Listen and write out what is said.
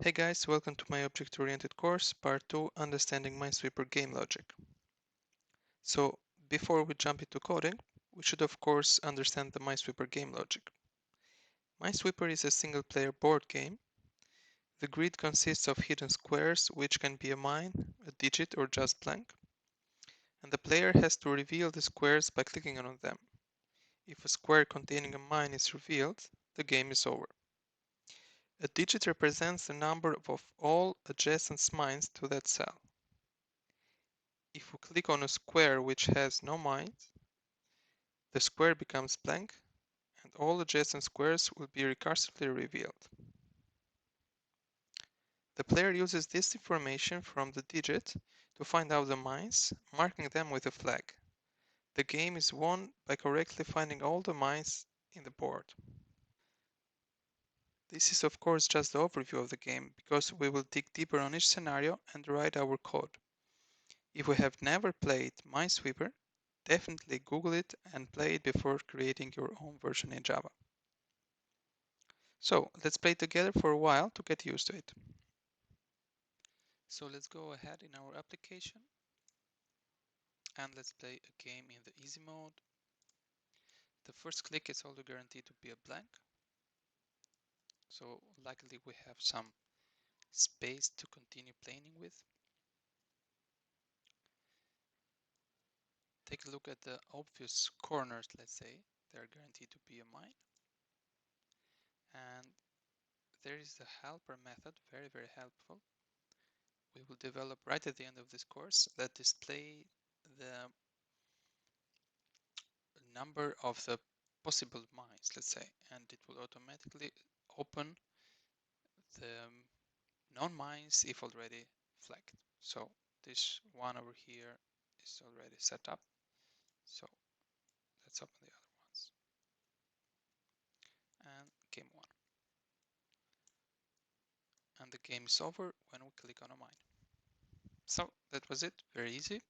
Hey guys, welcome to my object-oriented course, part 2, Understanding Minesweeper Game Logic. So, before we jump into coding, we should of course understand the Minesweeper game logic. Minesweeper is a single-player board game. The grid consists of hidden squares, which can be a mine, a digit, or just blank. And the player has to reveal the squares by clicking on them. If a square containing a mine is revealed, the game is over. A digit represents the number of all adjacent mines to that cell. If we click on a square which has no mines, the square becomes blank and all adjacent squares will be recursively revealed. The player uses this information from the digit to find out the mines, marking them with a flag. The game is won by correctly finding all the mines in the board. This is of course just the overview of the game, because we will dig deeper on each scenario and write our code. If you have never played Minesweeper, definitely Google it and play it before creating your own version in Java. So let's play together for a while to get used to it. So let's go ahead in our application and let's play a game in the easy mode. The first click is also guaranteed to be a blank. So luckily we have some space to continue playing with. Take a look at the obvious corners, let's say. They're guaranteed to be a mine. And there is the helper method, very helpful. We will develop right at the end of this course that display the number of the possible mines, let's say, and it will automatically open the non-mines if already flagged. So this one over here is already set up. So let's open the other ones. And game one. And the game is over when we click on a mine. So that was it, very easy.